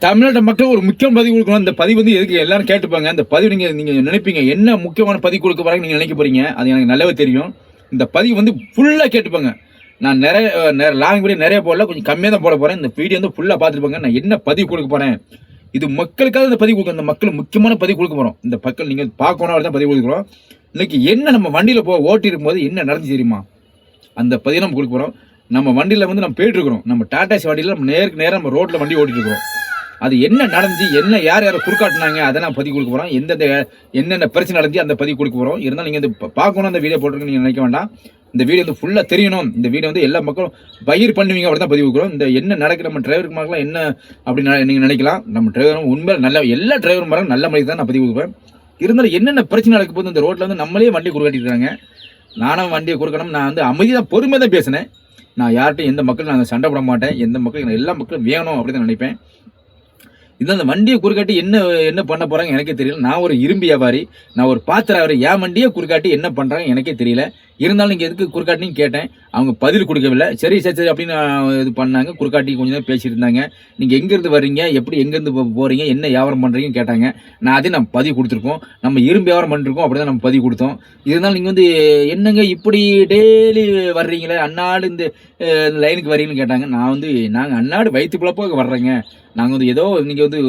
தமிழ்நாட்டு மக்கள் ஒரு முக்கியமான பதிவு கொடுக்கணும். இந்த பதிவு வந்து எதுக்கு எல்லாரும் கேட்டுப்பாங்க. அந்த பதிவு நீங்க நினைப்பீங்க என்ன முக்கியமான பதிவு கொடுக்க போறாங்க நீங்க நினைக்க போறீங்க. அது எனக்கு நல்லாவே தெரியும். இந்த பதிவு வந்து ஃபுல்லா கேட்டுப்பாங்க. நான் நிறைய லாங் வீடியோ நிறைய போடல, கொஞ்சம் கம்மியாக தான் போட போறேன். இந்த வீடியோ வந்து ஃபுல்லா பார்த்துருப்பாங்க. நான் என்ன பதிவு கொடுக்க போறேன், இது மக்களுக்காக இந்த பதிவு கொடுக்க, இந்த மக்கள் முக்கியமான பதிவு கொடுக்க போறோம். இந்த மக்கள் நீங்க பார்க்கணும் தான் பதிவு கொடுக்குறோம். இன்னைக்கு என்ன நம்ம வண்டியில ஓட்டி இருக்கும்போது என்ன நடந்து தெரியுமா, அந்த பதிவு நம்ம கொடுக்க போறோம். நம்ம வண்டியில வந்து நம்ம போயிட்டு இருக்கிறோம். நம்ம டாடாசி வண்டியில நம்ம நேருக்கு நேரம் நம்ம ரோட்ல வண்டி ஓட்டிட்டு இருக்கிறோம். அது என்ன நடந்துச்சு, என்ன யார் யாரை குறுக்காட்டினாங்க, அதை நான் பதிவு கொடுக்க போறோம். என்னென்ன பிரச்சனை நடந்துச்சு அந்த பதிவு கொடுக்க போறோம். இருந்தாலும் நீங்க இந்த பார்க்கணும், அந்த வீடியோ போட்டுருக்கு நீங்க நினைக்க வேண்டாம். இந்த வீடியோ வந்து ஃபுல்லா தெரியணும். இந்த வீடியோ வந்து எல்லா மக்களும் பயிர் பண்ணுவீங்க அப்படி தான் பதிவு கொடுக்குறோம். இந்த என்ன நடக்குது நம்ம டிரைவருக்கு மக்கள் என்ன அப்படின்னு நீங்க நினைக்கலாம். நம்ம டிரைவரும் உண்மையில நல்ல எல்லா டிரைவரும் மரம் நல்ல மாதிரி தான் நான் பதிவு கொடுப்பேன். இருந்தாலும் என்னென்ன பிரச்சனை நடக்க போது இந்த ரோட்ல வந்து நம்மளே வண்டி குறுக்காட்டிருக்காங்க. நானும் வண்டியை குறுக்கணும். நான் வந்து அமைதியாக பொறுமையாக தான் பேசினேன். நான் யார்கிட்டையும் எந்த மக்களும் நான் சண்டை போட மாட்டேன். எந்த மக்களும் எல்லா மக்களும் வேணும் அப்படி தான் நினைப்பேன். இந்த அந்த வண்டியை குறுக்காட்டி என்ன பண்ண போறாங்க எனக்கே தெரியல. நான் ஒரு இரும்பு வியாபாரி, நான் ஒரு பாத்திர வியாபாரி. என் வண்டியை குறுக்காட்டி என்ன பண்றாங்க எனக்கே தெரியல. இருந்தாலும் நீங்க எதுக்கு குறுக்காட்டின்னு கேட்டேன். அவங்க பதில் கொடுக்கவில்லை. சரி அப்படின்னு இது பண்ணாங்க. குறுக்காட்டி கொஞ்சம் தான் பேசிட்டு இருந்தாங்க. நீங்க எங்கிருந்து வர்றீங்க, எப்படி எங்கிருந்து போறீங்க, என்ன வியாபாரம் பண்றீங்கன்னு கேட்டாங்க. நான் பதிவு கொடுத்துருக்கோம். நம்ம இரும்பு வியாபாரம் பண்ணிருக்கோம், அப்படிதான் நம்ம பதிவு கொடுத்தோம். இருந்தாலும் நீங்க வந்து என்னங்க இப்படி டெய்லி வர்றீங்களே, அன்னாடு இந்த லைனுக்கு வரீங்கன்னு கேட்டாங்க. நாங்கள் அன்னாடு வயிற்று பிழப்பாக வர்றேங்க. நாங்கள் வந்து நீங்கள் வந்து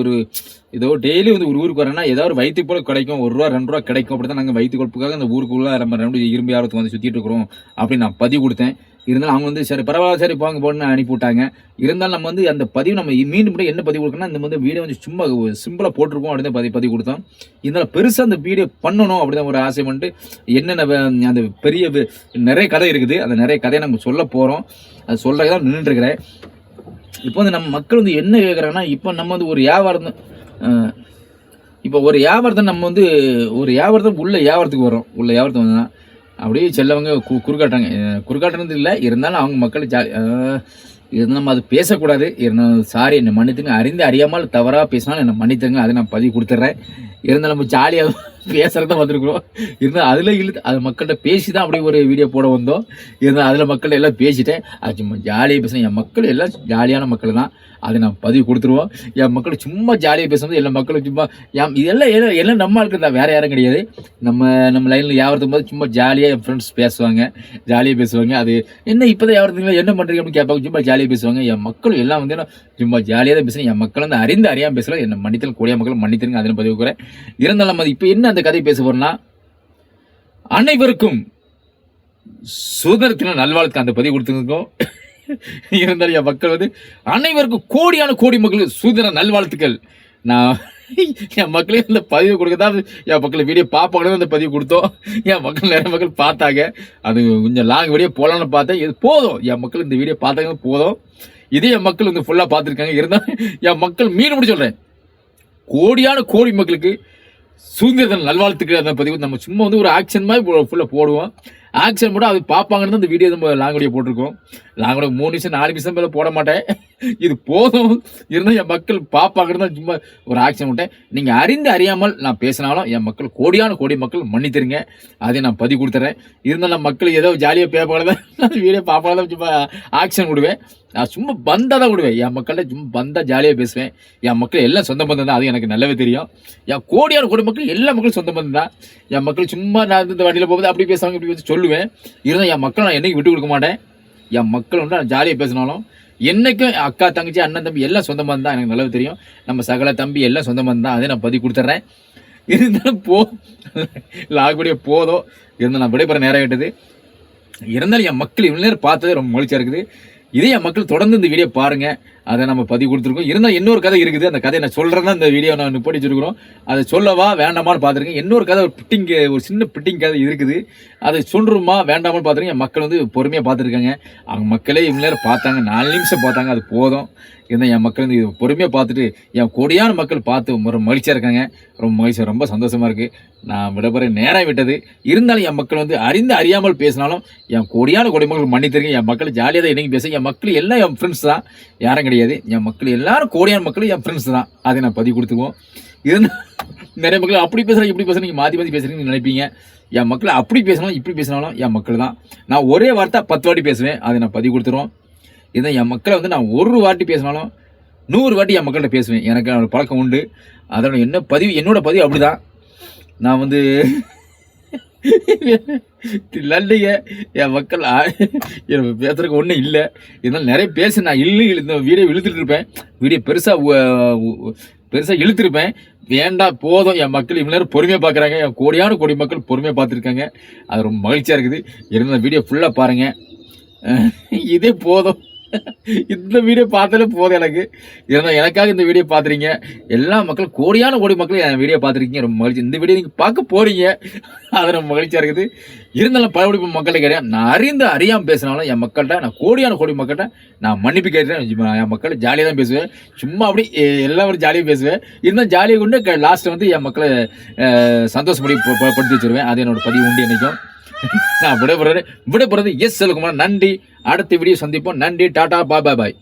ஏதோ டெய்லி வந்து ஒரு ஊருக்கு வரேன்னா ஏதாவது ஒரு வயிற்று போல கிடைக்கும், ₹1 ₹2 கிடைக்கும். அப்படி தான் நாங்கள் வயிற்று கொழுப்புக்காக அந்த ஊருக்குள்ள நம்ம இரும்பு யாரத்துக்கு வந்து சுற்றிட்டு இருக்கிறோம் அப்படின்னு நான் பதிவு கொடுத்தேன். இருந்தாலும் அவங்க வந்து சரி பரவாயில்ல, சரி போங்க போன்னு அனுப்பி விட்டாங்க. இருந்தாலும் நம்ம வந்து அந்த பதிவு நம்ம மீண்டும் என்ன பதிவு கொடுக்கணும், இந்த வந்து வீடியோ வந்து சும்மா சிம்பிளாக போட்டிருக்கோம் அப்படின்னு பதிவு கொடுத்தோம். இருந்தாலும் பெருசாக அந்த வீடியோ பண்ணணும் அப்படிதான் ஒரு ஆசை பண்ணிட்டு என்னென்ன அந்த பெரிய நிறைய கதை இருக்குது. அந்த நிறைய கதையை நம்ம சொல்ல போகிறோம். அது சொல்கிறதுக்கு தான் நின்றுட்டுருக்கிறேன். இப்போ வந்து நம்ம மக்கள் வந்து என்ன கேட்குறாங்கன்னா, இப்போ நம்ம வந்து ஒரு வியாபாரம் இப்போ ஒரு வியாபாரத்தை நம்ம வந்து ஒரு வியாபாரத்தை உள்ள வியாபாரத்துக்கு வரோம். உள்ள வியாபாரத்தை வந்தோம்னா அப்படியே செல்லவங்க குறுக்காட்டாங்க. குறுக்காட்டுறது இல்லை, இருந்தாலும் அவங்க மக்கள் இருந்தால் நம்ம அது பேசக்கூடாது. இருந்தாலும் சாரி, என்னை மன்னித்துங்க. அறியாமல் தவறாக பேசினாலும் என்னை மன்னித்துங்க. அதை நான் பதிவு கொடுத்துட்றேன். இருந்தாலும் நம்ம ஜாலியாக பேசுறதான் வந்திருக்கிறோம். இருந்தால் அதில் அது மக்கள்கிட்ட பேசி தான் அப்படியே ஒரு வீடியோ போட வந்தோம். இருந்தால் அதில் மக்கள்கிட்ட எல்லாம் பேசிட்டேன். அது சும்மா ஜாலியாக பேசுகிறேன். என் மக்கள் எல்லாம் ஜாலியான மக்கள் தான். அதை நான் பதிவு கொடுத்துருவோம். என் மக்கள் சும்மா ஜாலியாக பேசும்போது எல்லா மக்களும் சும்மா எல்லாம் நம்ம ஆளுக்கு தான், வேறு யாரும் கிடையாது. நம்ம லைனில் வியாபாரத்தும் போது சும்மா ஜாலியாக என் ஃப்ரெண்ட்ஸ் ஜாலியாக பேசுவாங்க. அது என்ன இப்போ தான் வியாபாரத்துக்கு என்ன பண்ணுறீங்க அப்படின்னு கேட்பாங்க. சும்மா ஜாலியாக பேசுவாங்க. என் மக்கள் எல்லாம் வந்து சும்மா ஜாலியாக தான் பேசுகிறேன். என் மக்கள் வந்து அறியாமல் பேசலாம். என்னை மன்னித்தல் கூடிய மக்கள் மன்னித்துருங்க. அதில் பதிவு கொடுக்குறேன். இருந்தாலும் நம்ம இப்போ என்ன அந்த கதை பேச போறோம்னா, அனைவருக்கும் சுதந்திரத்தின நல்வாழ்த்துக்கு அந்த பதிவு கொடுத்துருக்கோம். இருந்தாலும் என் மக்கள் வந்து அனைவருக்கும் கோடி மக்களுக்கு சுதந்திர நல்வாழ்த்துக்கள். நான் என் மக்களே அந்த பதிவு கொடுக்கதான் என் மக்கள் வீடியோ பார்ப்பாங்க அந்த பதிவு கொடுத்தோம். என் மக்கள் நிறைய மக்கள் பார்த்தாங்க. அது கொஞ்சம் லாங் வீடியோ போகலான்னு பார்த்தேன். இது போதும், என் மக்கள் இந்த வீடியோ பார்த்தாங்க போதும். இதே என் மக்கள் வந்து ஃபுல்லாக பார்த்துருக்காங்க. இருந்தாலும் என் மக்கள் மீண்டும் கூட சொல்கிறேன், கோடி மக்களுக்கு சுதந்திர நல்வாழ்த்துக்கள். அந்த பதிவு நம்ம சும்மா வந்து ஒரு ஆக்ஷன் மாதிரி ஃபுல்லாக போடுவோம். ஆக்ஷன் போட அது பார்ப்பாங்கன்னு அந்த வீடியோ நம்ம லாங் வீடியோ போட்டிருக்கோம். லாங் வீடியோ 3 நிமிஷம் 4 நிமிஷம் மேலே போட மாட்டேன். இது போதும். இருந்தால் என் மக்கள் பார்ப்பாங்கன்னு தான் சும்மா ஒரு ஆக்ஷன் விட்டேன். நீங்கள் அறியாமல் நான் பேசினாலும் என் மக்கள் கோடி மக்கள் மன்னித்துருங்க. அதை நான் பதிவு கொடுத்துறேன். இருந்தாலும் நம்ம மக்கள் ஏதோ ஜாலியாக பேப்பாங்க தான் வீடியோ பார்ப்பாங்க தான் சும்மா ஆக்ஷன் விடுவேன். நான் சும்மா பந்தா தான் விடுவேன். என் மக்கள்கிட்ட சும்மா பந்தா ஜாலியாக பேசுவேன். என் மக்கள் எல்லாம் சொந்த பந்தம் தான். அது எனக்கு நல்லாவே தெரியும். என் கோடி மக்கள் எல்லா மக்களும் சொந்த பந்தம் தான். என் மக்கள் சும்மா நான் இந்த வண்டியில் போகும்போது அப்படி பேசுவாங்க இப்படி பேசி சொல்லுவேன். இருந்தால் என் மக்கள் நான் என்னைக்கு விட்டு கொடுக்க மாட்டேன். என் மக்கள் வந்து நான் ஜாலியாக பேசினாலும் என்னைக்கும் அக்கா தங்கச்சி அண்ணன் தம்பி எல்லாம் சொந்த பந்தம் தான். எனக்கு நல்லாவே தெரியும். நம்ம சகல தம்பி எல்லாம் சொந்த பந்தம் தான். அதை நான் பதிவு கொடுத்துட்றேன். இருந்தாலும் லாகுபடியே போதும். இருந்தால் நான் விடைபெற நேரம் கேட்டது. இருந்தாலும் என் மக்கள் இவ்வளோ நேரம் பார்த்தது ரொம்ப மகிழ்ச்சியாக இருக்குது. இதே என் மக்கள் தொடர்ந்து இந்த வீடியோ பாருங்க. அதை நம்ம பதிவு கொடுத்துருக்கோம். இருந்தால் இன்னொரு கதை இருக்குது. அந்த கதையை நான் சொல்கிறேன். இந்த வீடியோ நான் நிப்பாட்டி வச்சிருக்கிறோம். அதை சொல்லவா வேண்டாமான்னு பார்த்துருக்கேன். இன்னொரு கதை ஒரு சின்ன பிட்டிங் கதை இருக்குது. அதை சொல்கிறோமா வேண்டாமான்னு பார்த்துருக்கேன். என் மக்கள் வந்து பொறுமையாக பார்த்துருக்காங்க. அவங்க மக்களே இவ்வளோ நேரம் பார்த்தாங்க. 4 நிமிஷம் பார்த்தாங்க. அது போதும். இருந்தால் என் மக்கள் வந்து பொறுமையாக பார்த்துட்டு என் கொடியான மக்கள் பார்த்து ரொம்ப மகிழ்ச்சியாக இருக்காங்க. ரொம்ப மகிழ்ச்சியாக ரொம்ப சந்தோஷமாக இருக்குது. நான் விடப்பெற நேரம் விட்டது. இருந்தாலும் என் மக்கள் வந்து அறியாமல் பேசினாலும் என் கொடி மக்கள் மன்னித்திருக்கேன். என் மக்கள் ஜாலியாக தான் இன்றைக்கி பேச. என் மக்கள் எல்லாம் என் ஃப்ரெண்ட்ஸ் தான், யாரும் கிடையாது. என் மக்கள் எல்லாரும் கோடியான மக்கள் என் ஃப்ரெண்ட்ஸ் தான். அதை நான் பதிவு கொடுத்துக்குவோம். இருந்தால் நிறைய மக்கள் அப்படி பேசுகிறாங்க இப்படி பேசுகிறேன், நீங்கள் மாற்றி பேசுகிறீங்கன்னு நினைப்பீங்க. என் மக்கள் அப்படி பேசினாலும் இப்படி பேசினாலும் என் மக்கள் தான். நான் ஒரே வார்த்தை 10 வாட்டி பேசுவேன். அதை நான் பதிவு கொடுத்துருவோம். இதான் என் மக்களை வந்து நான் ஒரு வாட்டி பேசினாலும் 100 வாட்டி என் மக்கள்கிட்ட பேசுவேன். எனக்கு அந்த பழக்கம் உண்டு. அதோட என்னோட பதிவு அப்படிதான். நான் வந்து நன்றிங்க. என் மக்கள் எனக்கு பேசுறதுக்கு ஒன்றும் இல்லை. இருந்தாலும் நிறைய பேச நான் இந்த வீடியோ இழுத்துட்டு இருப்பேன். வீடியோ பெருசாக இழுத்துருப்பேன். வேண்டாம் போதும். என் மக்கள் இவ்வளோ நேரம் பொறுமையாக பார்க்குறாங்க. என் கோடி மக்கள் பொறுமையாக பார்த்துருக்காங்க. அது ரொம்ப மகிழ்ச்சியாக இருக்குது. இருந்தால் வீடியோ ஃபுல்லாக பாருங்கள். இதே போதும். இந்த வீடியோ பார்த்தாலே போதும் எனக்கு. இருந்தால் எனக்காக இந்த வீடியோ பார்த்துறீங்க. எல்லா மக்களும் கோடி மக்கள் என் வீடியோ பார்த்துருக்கீங்க. ரொம்ப மகிழ்ச்சி. இந்த வீடியோ நீங்கள் பார்க்க போகிறீங்க. அது ரொம்ப மகிழ்ச்சியாக இருக்குது. இருந்தாலும் பலபடி மக்கள்கிட்ட கேட்டேன். நான் அறியாமல் பேசினாலும் என் மக்கள்கிட்ட நான் கோடி மக்கள்கிட்ட நான் மன்னிப்பு கேட்டேன். என் மக்கள் ஜாலியாக தான் பேசுவேன். சும்மா அப்படி எல்லாரும் ஜாலியாக பேசுவேன். இருந்தாலும் ஜாலியாக கொண்டு லாஸ்ட்டில் வந்து என் மக்களை சந்தோஷப்படி வச்சுருவேன். அது என்னோட பதிவு உண்டு என்னைக்கும். நான் விடைபெறுறது எஸ் செல்வகுமார். நன்றி. அடுத்த வீடியோ சந்திப்போம். நன்றி. டாடா. பாய்.